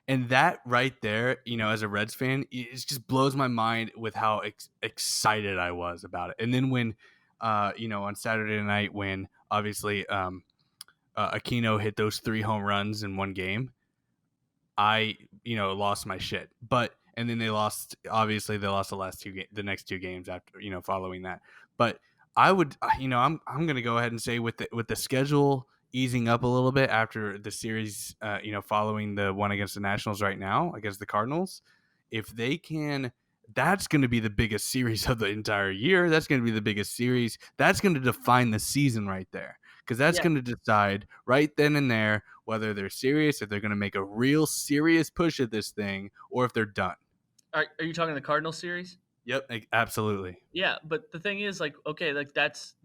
And that right there, as a Reds fan, it just blows my mind with how excited I was about it. And then when, on Saturday night, when obviously Aquino hit those 3 home runs in one game, I, lost my shit. And then they lost the next 2 games after, following that. But I would, I'm going to go ahead and say with the schedule easing up a little bit after the series, following the one against the Nationals right now against the Cardinals, if they can, that's going to be the biggest series of the entire year. That's going to be the biggest series. That's going to define the season right there. Because that's going to decide right then and there whether they're serious, if they're going to make a real serious push at this thing, or if they're done. Are you talking the Cardinals series? Yep, absolutely. Yeah, but the thing is, okay,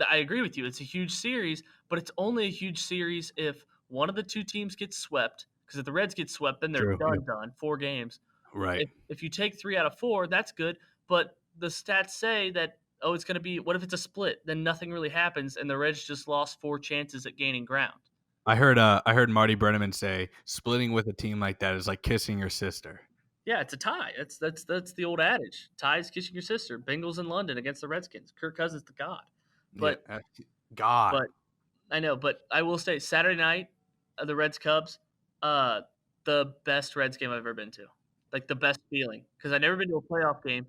I agree with you. It's a huge series, but it's only a huge series if one of the 2 teams gets swept. Because if the Reds get swept, then they're done. 4 games. Right. If you take 3 out of 4, that's good. But the stats say that, it's going to be, what if it's a split? Then nothing really happens, and the Reds just lost 4 chances at gaining ground. I heard Marty Brennaman say splitting with a team like that is like kissing your sister. Yeah, it's a tie. That's the old adage. Ties kissing your sister. Bengals in London against the Redskins. Kirk Cousins, the god. But God. But I know. But I will say, Saturday night, the Reds Cubs, the best Reds game I've ever been to. Like the best feeling, because I've never been to a playoff game.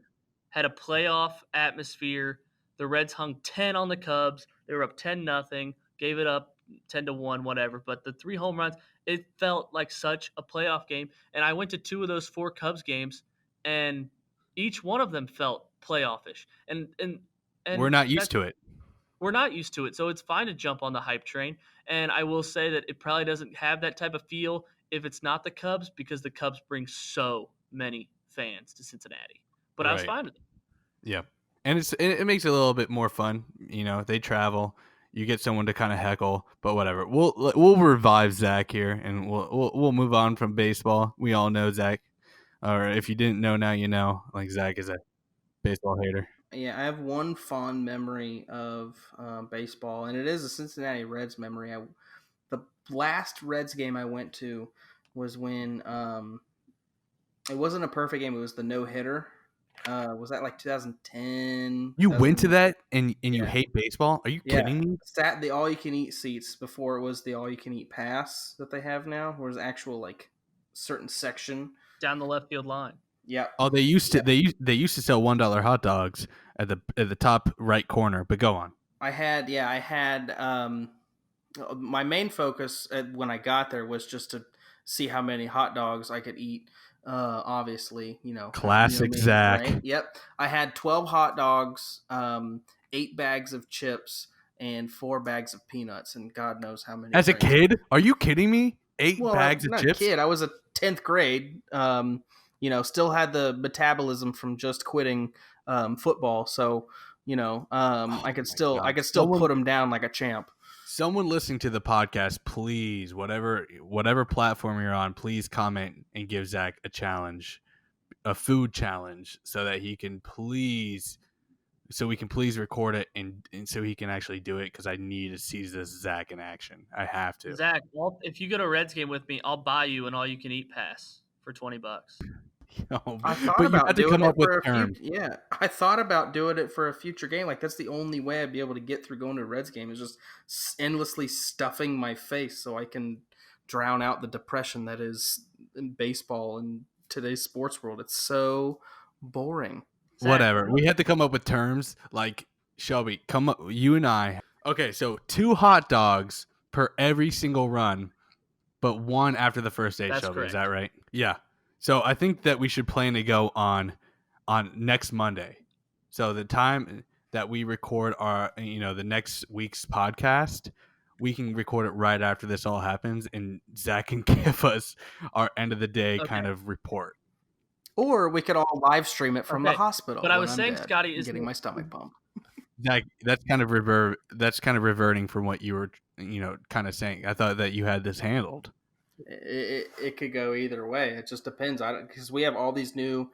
Had a playoff atmosphere. The Reds hung 10 on the Cubs. They were up 10-0. Gave it up 10-1, whatever. But the 3 home runs, it felt like such a playoff game. And I went to 2 of those 4 Cubs games, and each one of them felt playoff-ish. And we're not used to it. We're not used to it, so it's fine to jump on the hype train. And I will say that it probably doesn't have that type of feel if it's not the Cubs, because the Cubs bring so many fans to Cincinnati. But I was fine with it. Yeah, and it makes it a little bit more fun. They travel. You get someone to kind of heckle, but whatever. We'll revive Zack here, and we'll move on from baseball. We all know Zack, or if you didn't know, now you know. Like, Zack is a baseball hater. Yeah, I have one fond memory of baseball, and it is a Cincinnati Reds memory. The last Reds game I went to was when it wasn't a perfect game. It was the no-hitter. Was that like 2010? You went to that and you hate baseball? Are you kidding me? Sat the all-you-can-eat seats before it was the all-you-can-eat pass that they have now, where there's actual like certain section down the left field line. Yeah. Oh, they used to sell $1 hot dogs at the top right corner. But go on. I had my main focus when I got there was just to see how many hot dogs I could eat. Obviously, classic Zack. Right? Yep. I had 12 hot dogs, 8 bags of chips, and 4 bags of peanuts, and God knows how many. As a kid? Are you kidding me? 8 bags of chips? I'm not a kid. I was a 10th grade. Still had the metabolism from just quitting football, so I could still put them down like a champ. Someone listening to the podcast, please, whatever platform you're on, please comment and give Zack a challenge, a food challenge, so that we can please record it and so he can actually do it, because I need to see this Zack in action. I have to. Zack, if you go to a Reds game with me, I'll buy you an all-you-can-eat pass for $20. I thought about doing it for a terms. I thought about doing it for a future game. Like, that's the only way I'd be able to get through going to a Reds game, is just endlessly stuffing my face so I can drown out the depression that is in baseball and today's sports world. It's so boring. Whatever. We had to come up with terms like, Shelby, come up, you and I. Okay, so 2 hot dogs per every single run, but 1 after the first 8, Shelby. Correct. Is that right? Yeah. So I think that we should plan to go on next Monday. So the time that we record our, the next week's podcast, we can record it right after this all happens, and Zack can give us our end of the day kind of report. Or we could all live stream it from the hospital. But I was saying, Scotty, is getting my stomach pumped. Zack, that's kind of reverting from what you were, kind of saying. I thought that you had this handled. It could go either way. It just depends on it, because we have all these new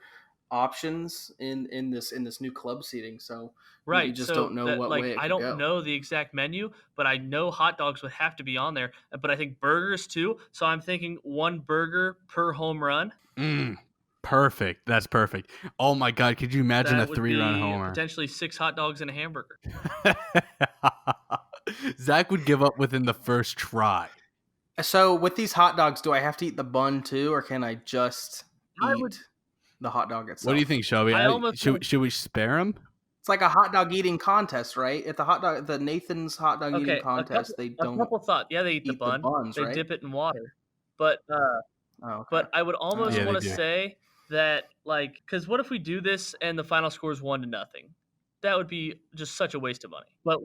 options in this new club seating, so right. you just So don't know that what way it I could don't go. know the exact menu, but I know hot dogs would have to be on there. But I think burgers too. So I'm thinking one burger per home run. Perfect. That's perfect. Oh my God, could you imagine a That would 3-run be homer? potentially 6 hot dogs and a hamburger. Zach would give up within the first try. So with these hot dogs, do I have to eat the bun too, or can I just I would. eat the hot dog itself? What do you think, Shelby? I almost Should we spare him? It's like a hot dog eating contest, right? At the Nathan's hot dog eating Okay, contest, they a don't couple thought. Yeah, they eat the eat the bun. buns, They right? dip it in water. But Oh, okay. I would almost Yeah, they want to do. say that, like, because what if we do this and the final score is 1-0? That would be just such a waste of money. But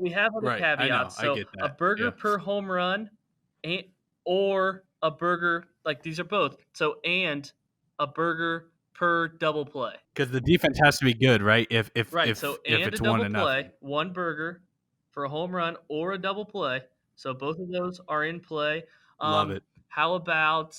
we have other Right. I know. caveats. I So get a that. burger Yeah. per home run, and or a burger, like these are both. So and a burger per double play. Because the defense has to be good, right? If Right. So and it's a double 1-0. play, one burger for a home run or a double play. So both of those are in play. Love it. How about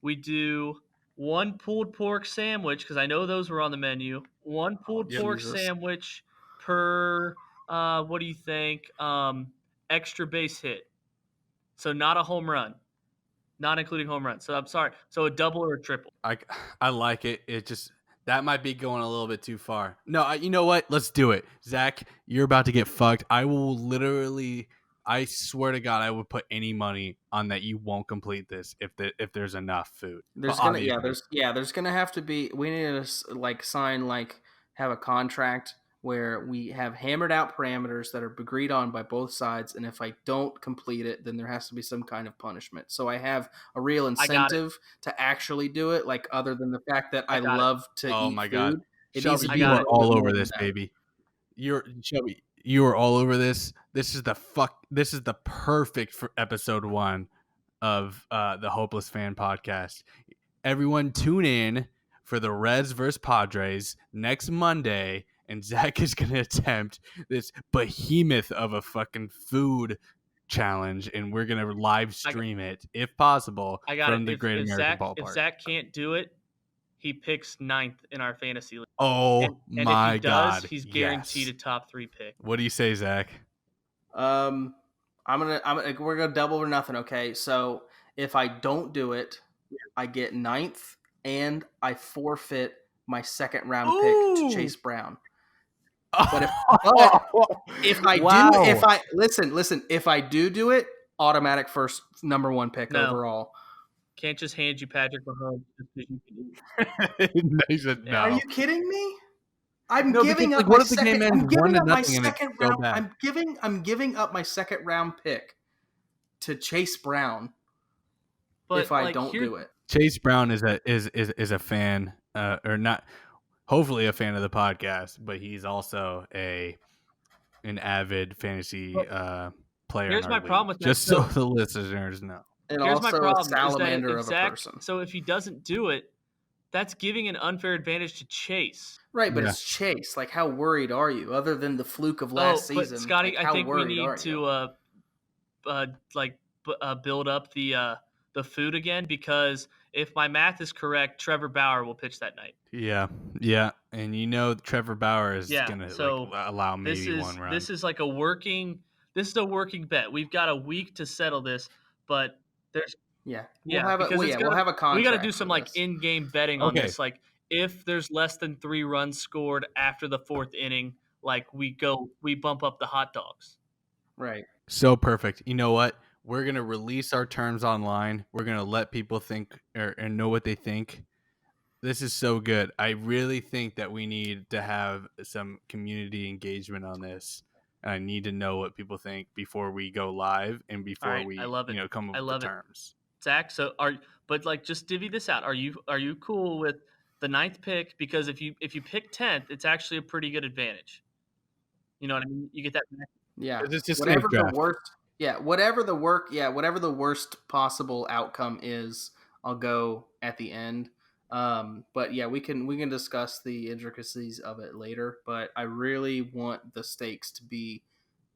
we do one pulled pork sandwich, because I know those were on the menu. One pulled pork Jesus. sandwich per what do you think? Extra base hit. So not a home run. Not including home runs. So I'm sorry. So a double or a triple. I like it. It just that might be going a little bit too far. No, you know what? Let's do it. Zach, you're about to get fucked. I will literally. I swear to God, I would put any money on that you won't complete this if there's enough food. There's gonna have to be. We need to like sign have a contract where we have hammered out parameters that are agreed on by both sides, and if I don't complete it, then there has to be some kind of punishment. So I have a real incentive to actually do it, like other than the fact that I love to oh eat my food. God. It Shelby, needs to be you are all over more this, than that. baby. Shelby, you are all over this. This is the perfect for episode 1 of the Hopeless Fan podcast. Everyone tune in for the Reds versus Padres next Monday, and Zach is going to attempt this behemoth of a fucking food challenge, and we're going to live stream it, if possible, from the Great American Ballpark. If Zach can't do it, he picks 9th in our fantasy league. Oh and my if he does, God. he's guaranteed a top 3 pick. What do you say, Zach? we're gonna double or nothing. Okay, so if I don't do it, I get 9th, and I forfeit my second round pick to Chase Brown. But if I do it, automatic first number 1 pick overall. Can't just hand you Patrick Mahomes just because you can eat. He said no. Are you kidding me? I'm giving up my second round pick to Chase Brown. But if I don't do it, Chase Brown is a fan, or not. Hopefully, a fan of the podcast, but he's also an avid fantasy player. Here's my problem with that. Just so the listeners know. And here's also my problem: a salamander is that of a person. So if he doesn't do it, that's giving an unfair advantage to Chase. Right, but it's Chase. Like, how worried are you? Other than the fluke of last season, Scotty, like, I think we need to build up the food again, because if my math is correct, Trevor Bauer will pitch that night. Yeah, and Trevor Bauer is gonna allow maybe one run. This is a working bet. We've got a week to settle this, but there's we'll have a contract. We got to do some in-game betting on this. Like, if there's less than 3 runs scored after the 4th inning, we bump up the hot dogs. Right. So perfect. You know what? We're going to release our terms online. We're going to let people think or know what they think. This is so good. I really think that we need to have some community engagement on this. And I need to know what people think before we go live and before we come up with the terms. Zach, just divvy this out. Are you cool with the 9th pick? Because if you pick 10th, it's actually a pretty good advantage. You know what I mean? You get that. Yeah. It's just whatever the worst possible outcome is, I'll go at the end. But yeah, we can discuss the intricacies of it later. But I really want the stakes to be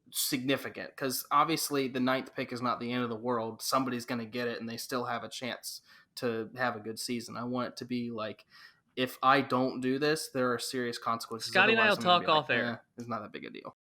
significant, because obviously the 9th pick is not the end of the world. Somebody's going to get it, and they still have a chance to have a good season. I want it to be like, if I don't do this, there are serious consequences. Scotty and I will talk off like, air. It's not that big a deal.